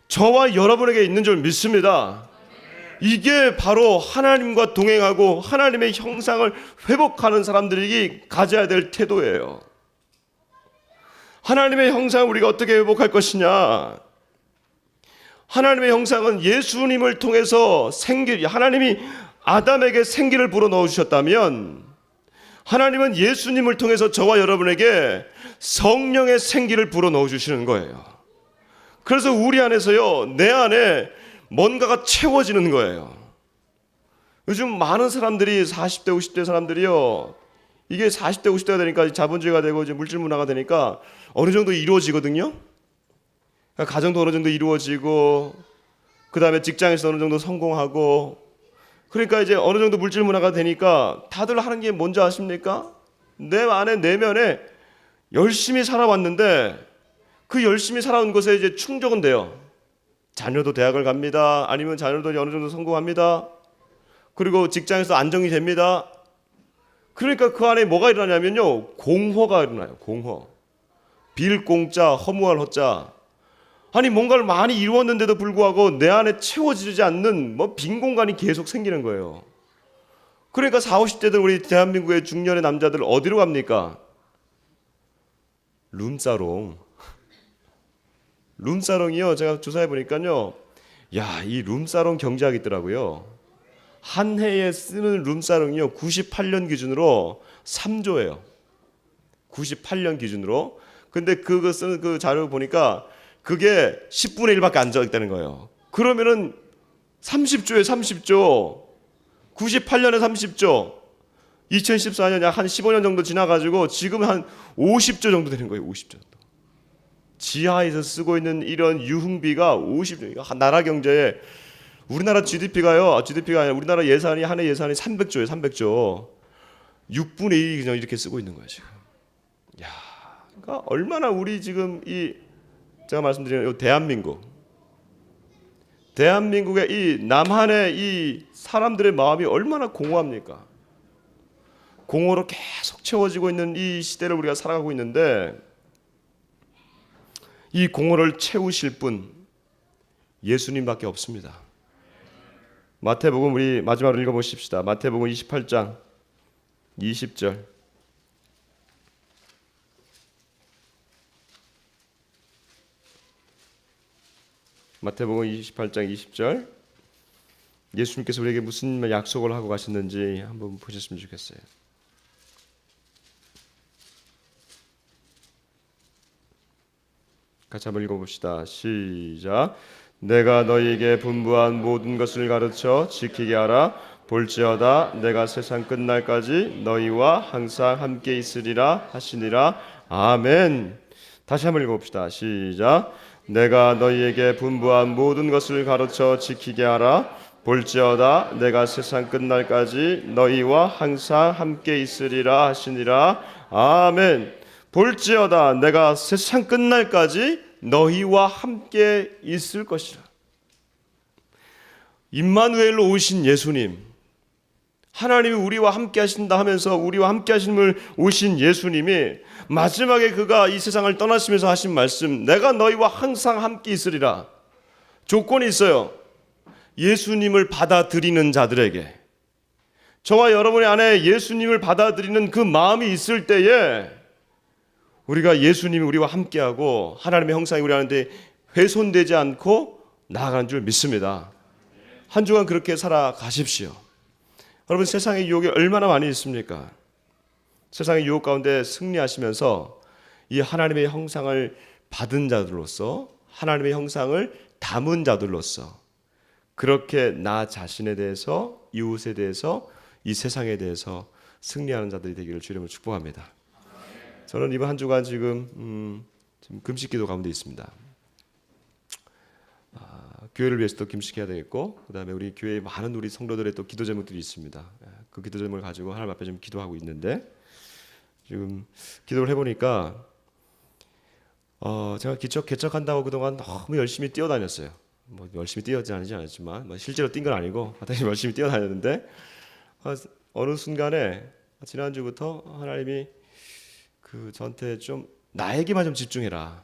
저와 여러분에게 있는 줄 믿습니다. 이게 바로 하나님과 동행하고 하나님의 형상을 회복하는 사람들이 가져야 될 태도예요. 하나님의 형상을 우리가 어떻게 회복할 것이냐? 하나님의 형상은 예수님을 통해서 하나님이 아담에게 생기를 불어넣어 주셨다면, 하나님은 예수님을 통해서 저와 여러분에게 성령의 생기를 불어넣어 주시는 거예요. 그래서 우리 안에서요, 내 안에 뭔가가 채워지는 거예요. 요즘 많은 사람들이 40대 50대 사람들이요, 이게 40대 50대가 되니까 자본주의가 되고 이제 물질 문화가 되니까 어느 정도 이루어지거든요. 가정도 어느 정도 이루어지고, 그 다음에 직장에서 어느 정도 성공하고, 그러니까 이제 어느 정도 물질 문화가 되니까 다들 하는 게 뭔지 아십니까? 내 안에 내면에 열심히 살아왔는데 그 열심히 살아온 것에 이제 충족은 돼요. 자녀도 대학을 갑니다. 아니면 자녀도 어느 정도 성공합니다. 그리고 직장에서 안정이 됩니다. 그러니까 그 안에 뭐가 일어나냐면요, 공허가 일어나요. 공허. 빌 공짜, 허무할 허자. 아니 뭔가를 많이 이루었는데도 불구하고 내 안에 채워지지 않는 빈 공간이 계속 생기는 거예요. 그러니까 40, 50대들 우리 대한민국의 중년의 남자들 어디로 갑니까? 룸사롱. 룸사롱이요, 제가 조사해 보니까요, 야, 이 룸사롱 경제학이 있더라고요. 한 해에 쓰는 룸사롱이요 98년 기준으로 3조예요. 98년 기준으로. 근데 그거 쓰는 그 자료 보니까 그게 10분의 1밖에 안 적다는 거예요. 그러면은 30조에 30조. 98년에 30조. 2014년 약 한 15년 정도 지나가지고 지금 한 50조 정도 되는 거예요. 50조 정도. 지하에서 쓰고 있는 이런 유흥비가 50조. 나라 경제에 우리나라 GDP가 아니라 우리나라 예산이 한 해 예산이 300조예요. 300조. 6분의 1이 그냥 이렇게 쓰고 있는 거예요, 지금. 야, 그러니까 얼마나 우리 지금 이 제가 말씀드린 이 대한민국의 이 남한의 이 사람들의 마음이 얼마나 공허합니까? 공허로 계속 채워지고 있는 이 시대를 우리가 살아가고 있는데 이 공허를 채우실 분 예수님밖에 없습니다. 마태복음 우리 마지막으로 읽어보십시다. 마태복음 28장 20절. 마태복음 28장 20절. 예수님께서 우리에게 무슨 약속을 하고 가셨는지 한번 보셨으면 좋겠어요. 같이 한번 읽어봅시다. 시작. 내가 너희에게 분부한 모든 것을 가르쳐 지키게 하라. 볼지어다 내가 세상 끝날까지 너희와 항상 함께 있으리라 하시니라. 아멘. 다시 한번 읽어봅시다. 시작. 내가 너희에게 분부한 모든 것을 가르쳐 지키게 하라. 볼지어다 내가 세상 끝날까지 너희와 항상 함께 있으리라 하시니라. 아멘. 볼지어다 내가 세상 끝날까지 너희와 함께 있을 것이라. 임마누엘로 오신 예수님, 하나님이 우리와 함께 하신다 하면서 우리와 함께 하심을 오신 예수님이 마지막에 그가 이 세상을 떠나시면서 하신 말씀, 내가 너희와 항상 함께 있으리라. 조건이 있어요. 예수님을 받아들이는 자들에게, 저와 여러분의 안에 예수님을 받아들이는 그 마음이 있을 때에 우리가 예수님이 우리와 함께하고 하나님의 형상이 우리 안에 훼손되지 않고 나아가는 줄 믿습니다. 한 주간 그렇게 살아가십시오. 여러분, 세상의 유혹이 얼마나 많이 있습니까? 세상의 유혹 가운데 승리하시면서 이 하나님의 형상을 받은 자들로서, 하나님의 형상을 담은 자들로서 그렇게 나 자신에 대해서, 이웃에 대해서, 이 세상에 대해서 승리하는 자들이 되기를 주님을 축복합니다. 저는 이번 한 주간 지금 금식기도 가운데 있습니다. 교회를 위해서도 금식해야 되겠고, 그다음에 우리 교회에 많은 우리 성도들의 또 기도 제목들이 있습니다. 그 기도 제목을 가지고 하나님 앞에 좀 기도하고 있는데, 지금 기도를 해보니까 제가 개척한다고 그동안 너무 열심히 뛰어다녔어요. 뭐 열심히 뛰어지 않았지만 뭐 실제로 뛴 건 아니고 하여튼 열심히 뛰어다녔는데, 어느 순간에 지난주부터 하나님이 저한테 좀 나에게만 좀 집중해라.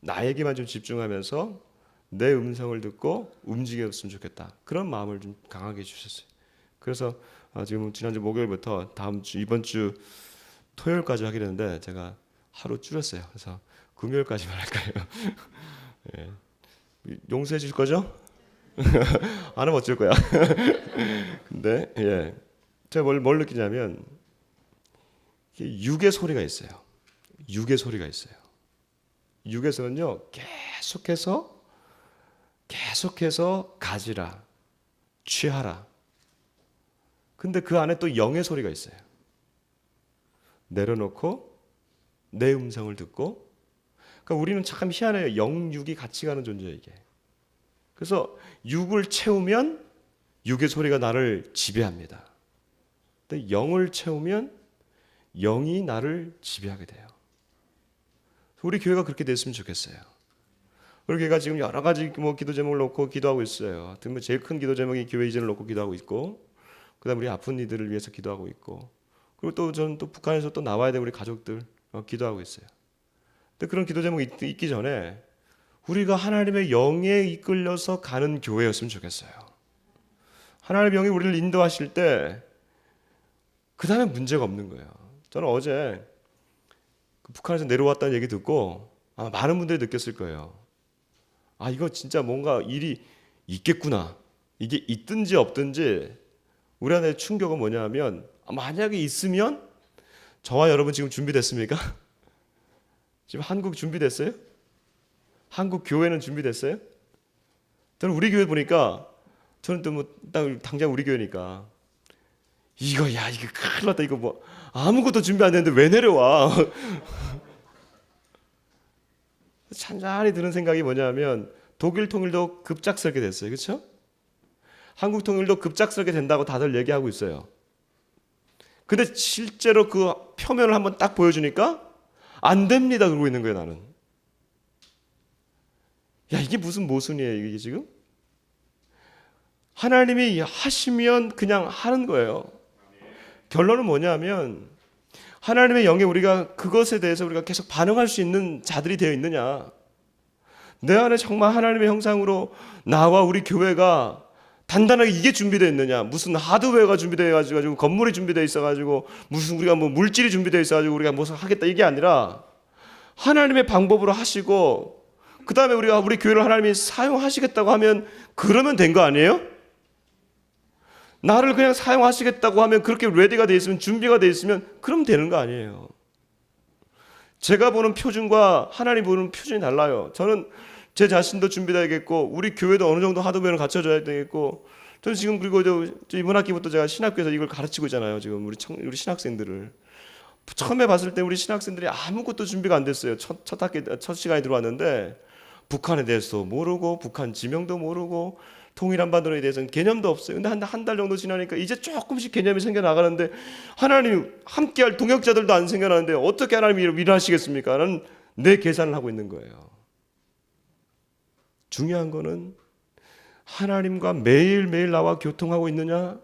나에게만 좀 집중하면서 내 음성을 듣고 움직였으면 좋겠다. 그런 마음을 좀 강하게 주셨어요. 그래서 지금 지난주 목요일부터 다음 주 이번 주 토요일까지 하게 되는데 제가 하루 줄였어요. 그래서 금요일까지만 할까요? 예. 용서해 줄 거죠? 안 하면 어쩔 거야. 근데 제가 뭘 느끼냐면 육의 소리가 있어요. 육의 소리가 있어요. 육에서는요 계속해서 가지라, 취하라. 근데 그 안에 또 영의 소리가 있어요. 내려놓고 내 음성을 듣고. 그러니까 우리는 참 희한해요. 영육이 같이 가는 존재예요, 이게. 그래서 육을 채우면 육의 소리가 나를 지배합니다. 근데 영을 채우면 영이 나를 지배하게 돼요. 우리 교회가 그렇게 됐으면 좋겠어요. 우리 교회가 지금 여러 가지 기도 제목을 놓고 기도하고 있어요. 제일 큰 기도 제목이 교회 이전을 놓고 기도하고 있고, 그다음 우리 아픈 이들을 위해서 기도하고 있고, 그리고 또 저는 또 북한에서 또 나와야 될 우리 가족들 기도하고 있어요. 근데 그런 기도 제목이 있기 전에 우리가 하나님의 영에 이끌려서 가는 교회였으면 좋겠어요. 하나님의 영이 우리를 인도하실 때 그 다음에 문제가 없는 거예요. 저는 어제 북한에서 내려왔다는 얘기 듣고 아마 많은 분들이 느꼈을 거예요. 아, 이거 진짜 뭔가 일이 있겠구나. 이게 있든지 없든지 우리 안에 충격은 뭐냐면, 만약에 있으면 저와 여러분 지금 준비됐습니까? 지금 한국 준비됐어요? 한국 교회는 준비됐어요? 저는 우리 교회 보니까, 저는 또 뭐 당장 우리 교회니까 이거 큰일 났다. 이거 뭐 아무것도 준비 안 됐는데 왜 내려와? 찬찬히 드는 생각이 뭐냐면, 독일 통일도 급작스럽게 됐어요. 그렇죠? 한국 통일도 급작스럽게 된다고 다들 얘기하고 있어요. 근데 실제로 그 표면을 한번 딱 보여주니까 안 됩니다 그러고 있는 거예요. 나는 야, 이게 무슨 모순이에요 이게 지금? 하나님이 하시면 그냥 하는 거예요. 결론은 뭐냐면, 하나님의 영에 우리가 그것에 대해서 우리가 계속 반응할 수 있는 자들이 되어 있느냐, 내 안에 정말 하나님의 형상으로 나와 우리 교회가 단단하게 이게 준비되어 있느냐, 무슨 하드웨어가 준비되어 가지고 건물이 준비되어 있어 가지고 무슨 우리가 뭐 물질이 준비되어 있어 가지고 우리가 무슨 하겠다, 이게 아니라 하나님의 방법으로 하시고 그 다음에 우리가 우리 교회를 하나님이 사용하시겠다고 하면 그러면 된 거 아니에요? 나를 그냥 사용하시겠다고 하면, 그렇게 레디가 되어 있으면, 준비가 되어 있으면 그럼 되는 거 아니에요. 제가 보는 표준과 하나님 보는 표준이 달라요. 저는 제 자신도 준비되겠고 우리 교회도 어느 정도 하드웨어를 갖춰줘야 되겠고, 저는 지금 그리고 이번 학기부터 제가 신학교에서 이걸 가르치고 있잖아요. 지금 우리 신학생들을 처음에 봤을 때 우리 신학생들이 아무것도 준비가 안 됐어요. 첫 시간에 들어왔는데 북한에 대해서 모르고 북한 지명도 모르고 통일한 반도에 대해서는 개념도 없어요. 근데 한 달 정도 지나니까 이제 조금씩 개념이 생겨나가는데, 하나님 함께할 동역자들도 안 생겨나는데 어떻게 하나님이 일하시겠습니까? 라는 내 계산을 하고 있는 거예요. 중요한 거는 하나님과 매일매일 나와 교통하고 있느냐.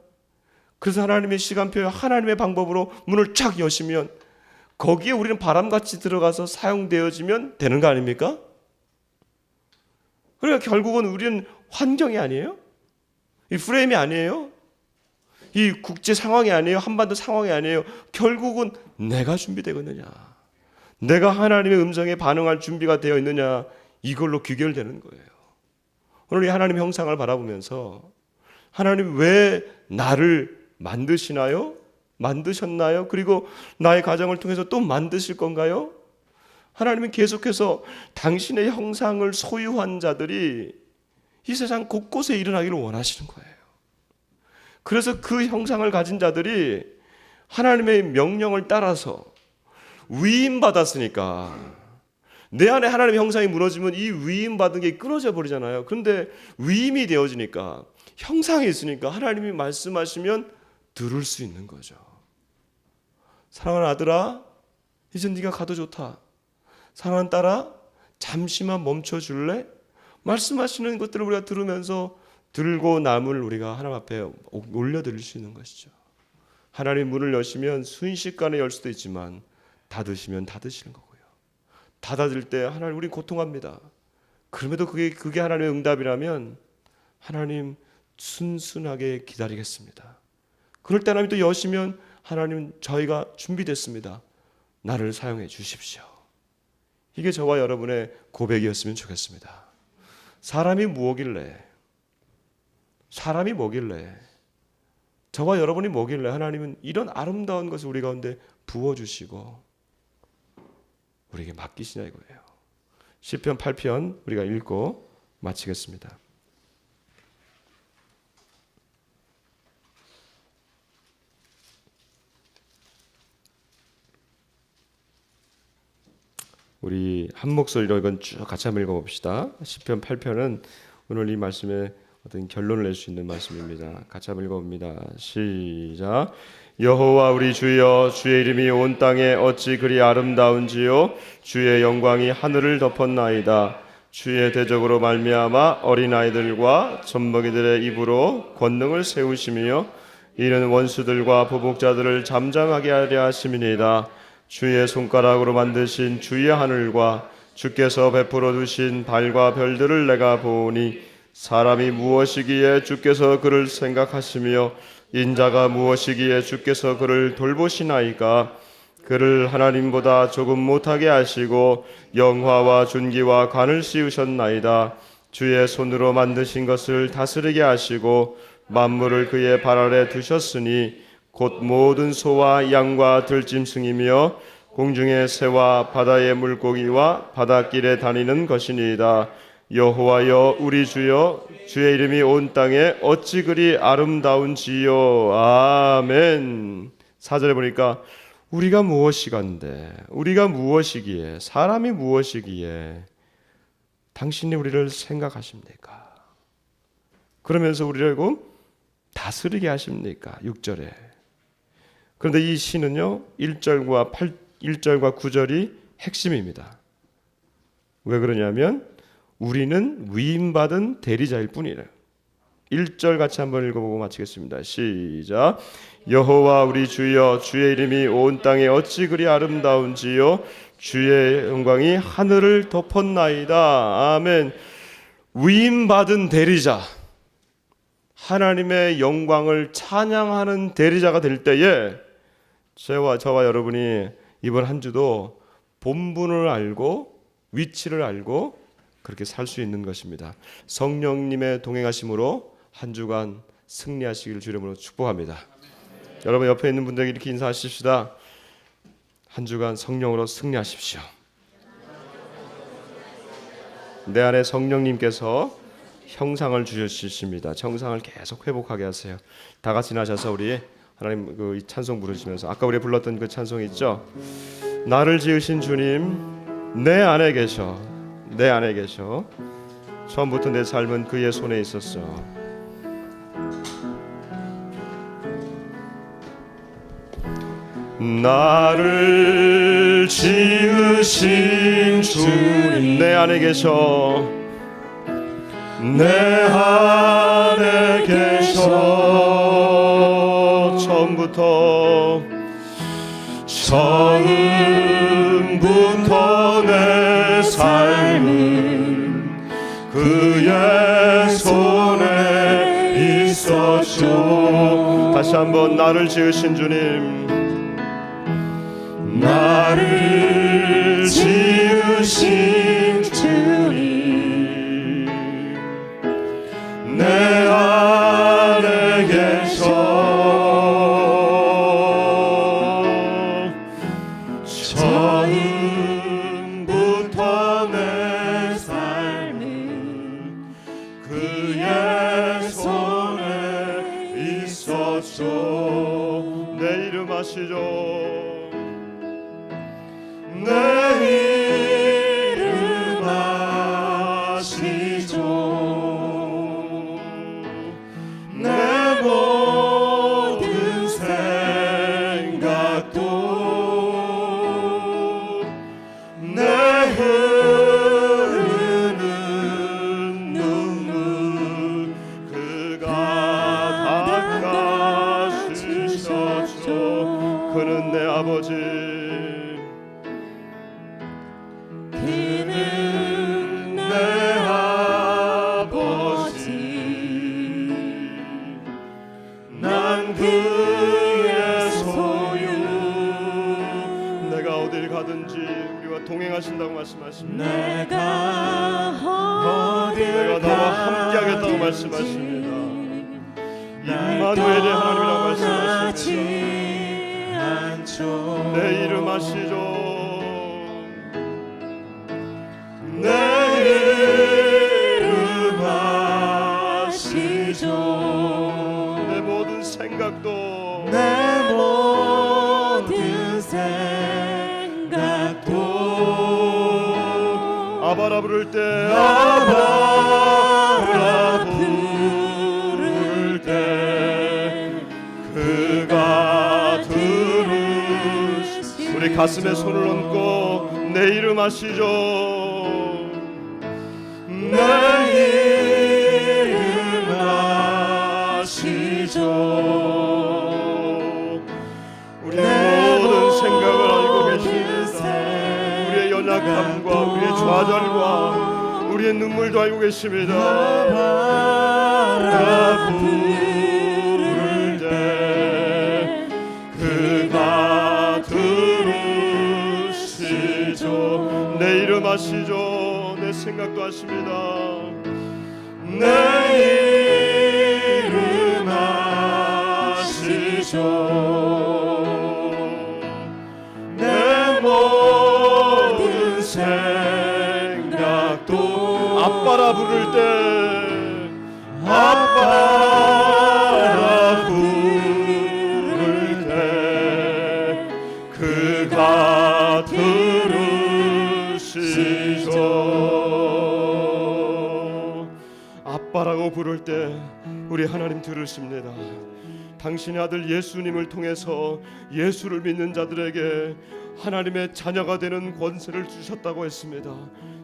그래서 하나님의 시간표에 하나님의 방법으로 문을 쫙 여시면 거기에 우리는 바람같이 들어가서 사용되어지면 되는 거 아닙니까? 그러니까 결국은 우리는 환경이 아니에요? 이 프레임이 아니에요? 이 국제 상황이 아니에요? 한반도 상황이 아니에요? 결국은 내가 준비되겠느냐, 내가 하나님의 음성에 반응할 준비가 되어 있느냐, 이걸로 귀결되는 거예요. 오늘 이 하나님의 형상을 바라보면서, 하나님 왜 나를 만드시나요? 만드셨나요? 그리고 나의 가정을 통해서 또 만드실 건가요? 하나님은 계속해서 당신의 형상을 소유한 자들이 이 세상 곳곳에 일어나기를 원하시는 거예요. 그래서 그 형상을 가진 자들이 하나님의 명령을 따라서 위임받았으니까, 내 안에 하나님의 형상이 무너지면 이 위임받은 게 끊어져 버리잖아요. 그런데 위임이 되어지니까, 형상이 있으니까 하나님이 말씀하시면 들을 수 있는 거죠. 사랑하는 아들아, 이제 네가 가도 좋다. 사랑하는 딸아, 잠시만 멈춰줄래? 말씀하시는 것들을 우리가 들으면서 들고 남을 우리가 하나님 앞에 올려드릴 수 있는 것이죠. 하나님 문을 여시면 순식간에 열 수도 있지만 닫으시면 닫으시는 거고요. 닫아질 때 하나님, 우리 고통합니다. 그럼에도 그게 하나님의 응답이라면 하나님 순순하게 기다리겠습니다. 그럴 때 하나님 또 여시면, 하나님 저희가 준비됐습니다. 나를 사용해 주십시오. 이게 저와 여러분의 고백이었으면 좋겠습니다. 사람이 뭐길래, 저와 여러분이 뭐길래 하나님은 이런 아름다운 것을 우리 가운데 부어주시고 우리에게 맡기시냐 이거예요. 시편 8편 우리가 읽고 마치겠습니다. 우리 한 목소리로 이건 쭉 같이 한번 읽어봅시다. 시편 8편은 오늘 이 말씀에 어떤 결론을 낼 수 있는 말씀입니다. 같이 한번 읽어봅니다. 시작. 여호와 우리 주여, 주의 이름이 온 땅에 어찌 그리 아름다운지요. 주의 영광이 하늘을 덮었나이다. 주의 대적으로 말미암아 어린아이들과 젖먹이들의 입으로 권능을 세우시며 이는 원수들과 보복자들을 잠잠하게 하려 하심이니이다. 주의 손가락으로 만드신 주의 하늘과 주께서 베풀어 두신 달과 별들을 내가 보니, 사람이 무엇이기에 주께서 그를 생각하시며 인자가 무엇이기에 주께서 그를 돌보시나이까. 그를 하나님보다 조금 못하게 하시고 영화와 존귀와 관을 씌우셨나이다. 주의 손으로 만드신 것을 다스리게 하시고 만물을 그의 발 아래 두셨으니 곧 모든 소와 양과 들짐승이며 공중의 새와 바다의 물고기와 바닷길에 다니는 것이니이다. 여호와여 우리 주여, 주의 이름이 온 땅에 어찌 그리 아름다운지요. 아멘. 4절에 보니까 우리가 무엇이간데, 우리가 무엇이기에, 사람이 무엇이기에 당신이 우리를 생각하십니까? 그러면서 우리를 다스리게 하십니까? 6절에. 그런데 이 시는요 1절과 9절이 핵심입니다. 왜 그러냐면 우리는 위임받은 대리자일 뿐이래요. 1절 같이 한번 읽어보고 마치겠습니다. 시작. 여호와 우리 주여, 주의 이름이 온 땅에 어찌 그리 아름다운지요. 주의 영광이 하늘을 덮었나이다. 아멘. 위임받은 대리자, 하나님의 영광을 찬양하는 대리자가 될 때에 저와 여러분이 이번 한 주도 본분을 알고 위치를 알고 그렇게 살 수 있는 것입니다. 성령님의 동행하심으로 한 주간 승리하시기를 주 이름으로 축복합니다. 여러분 옆에 있는 분들에게 이렇게 인사하십시다. 한 주간 성령으로 승리하십시오. 내 안에 성령님께서 형상을 주셨습니다. 형상을 계속 회복하게 하세요. 다 같이 나셔서 우리 하나님 그 찬송 부르시면서 아까 우리 불렀던 그 찬송이 있죠. 나를 지으신 주님 내 안에 계셔, 내 안에 계셔. 처음부터 내 삶은 그의 손에 있었어. 나를 지으신 주님 내 안에 계셔, 내 안에 계셔. 처음부터 내 삶은 그의 손에 있었죠. 다시 한번 나를 지으신 주님, 나를 지으신 주님 내 안에 계셔. 처음부터 내 삶은 그의 손에 있었죠. 내 이름 아시죠? 내 이름 아시죠? 내 모든 생각도 내 흐르는 눈물 그가 닦아주셨죠. 그는 내 아버지, 그는 내 아버지. 난 그의 소유. 내가 어딜 가든지 우리와 동행하신다고 말씀하십니다. 내가 나와 함께하겠다고 말씀하십니다. 임마누엘의 하나님이라고 말씀하십니다. 내 이름 아시죠? 내 이름 아시죠? 내 모든 생각도 내 모든 생각도 아바라 부를 때 아바라 부를 때 그가 들으시. 우리 가슴에 손을 얹고 내 이름 아시죠? 내 이름 아시죠? 우리의 모든 생각을 알고 계십니다. 우리의 연약함과 우리의 좌절과 우리의 눈물도 알고 계십니다. 바라 부를 때 그가 들으시죠. 내 이름 아시죠? 내 생각도 아십니다. 내 이름 아시죠. 내 모든 생각도 아빠라 부를 때 아빠라 부를 때 그가 들으시죠. 아빠라고 부를 때 우리 하나님 들으십니다. 당신의 아들 예수님을 통해서 예수를 믿는 자들에게 하나님의 자녀가 되는 권세를 주셨다고 했습니다.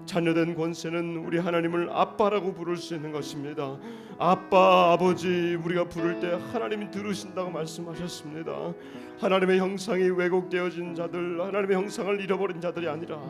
자녀된 권세는 우리 하나님을 아빠라고 부를 수 있는 것입니다. 아빠, 아버지 우리가 부를 때 하나님이 들으신다고 말씀하셨습니다. 하나님의 형상이 왜곡되어진 자들, 하나님의 형상을 잃어버린 자들이 아니라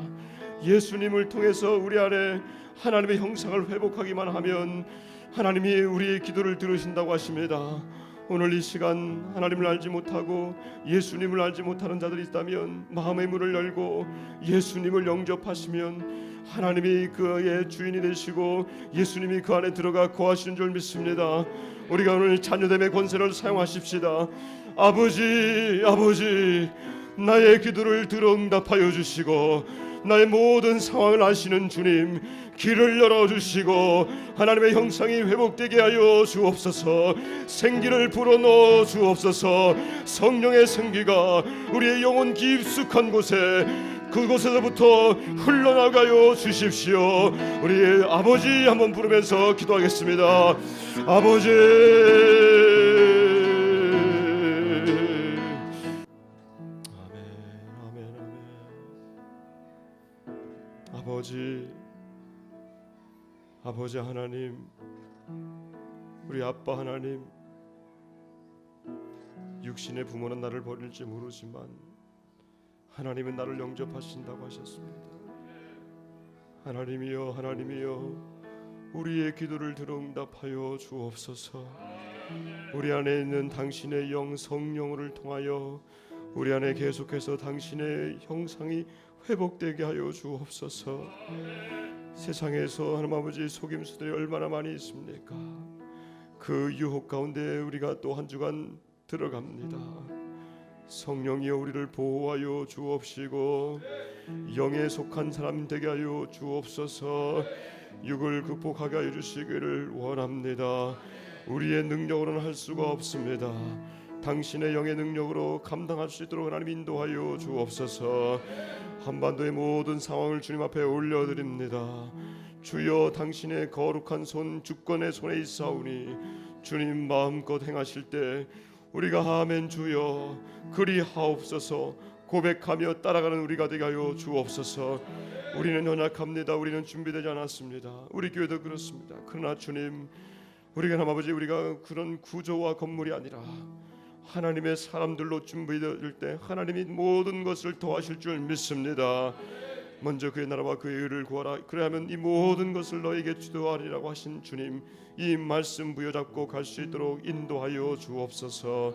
예수님을 통해서 우리 안에 하나님의 형상을 회복하기만 하면 하나님이 우리의 기도를 들으신다고 하십니다. 오늘 이 시간 하나님을 알지 못하고 예수님을 알지 못하는 자들이 있다면 마음의 문을 열고 예수님을 영접하시면 하나님이 그의 주인이 되시고 예수님이 그 안에 들어가 거하시는 줄 믿습니다. 우리가 오늘 자녀됨의 권세를 사용하십시다. 아버지, 아버지, 나의 기도를 들어 응답하여 주시고 나의 모든 상황을 아시는 주님, 길을 열어주시고 하나님의 형상이 회복되게 하여 주옵소서. 생기를 불어넣어 주옵소서. 성령의 생기가 우리의 영혼 깊숙한 곳에 그곳에서부터 흘러나가요 주십시오. 우리 아버지 한번 부르면서 기도하겠습니다. 아버지, 아멘, 아멘, 아멘. 아버지 하나님, 우리 아빠 하나님, 육신의 부모는 나를 버릴지 모르지만 하나님은 나를 영접하신다고 하셨습니다. 하나님이여, 하나님이여, 우리의 기도를 들어 응답하여 주옵소서. 우리 안에 있는 당신의 영 성령을 통하여 우리 안에 계속해서 당신의 형상이 회복되게 하여 주옵소서. 세상에서 하나님 아버지 속임수들이 얼마나 많이 있습니까? 그 유혹 가운데 우리가 또 한 주간 들어갑니다. 성령이여 우리를 보호하여 주옵시고 영에 속한 사람 되게 하여 주옵소서. 육을 극복하게 하여 주시기를 원합니다. 우리의 능력으로는 할 수가 없습니다. 당신의 영의 능력으로 감당할 수 있도록 하나님 인도하여 주옵소서. 한반도의 모든 상황을 주님 앞에 올려드립니다. 주여, 당신의 거룩한 손 주권의 손에 있사오니 주님 마음껏 행하실 때 우리가 아멘 주여 그리하옵소서 고백하며 따라가는 우리가 되게 하여 주옵소서. 우리는 연약합니다. 우리는 준비되지 않았습니다. 우리 교회도 그렇습니다. 그러나 주님, 우리가 하나님 아버지, 우리가 그런 구조와 건물이 아니라 하나님의 사람들로 준비될 때 하나님이 모든 것을 도와실 줄 믿습니다. 먼저 그의 나라와 그의 의를 구하라. 그래야면 이 모든 것을 너에게 주도하리라고 하신 주님, 이 말씀 부여잡고 갈 수 있도록 인도하여 주옵소서.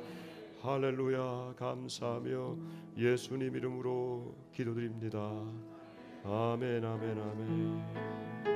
할렐루야. 감사하며 예수님 이름으로 기도드립니다. 아멘, 아멘, 아멘.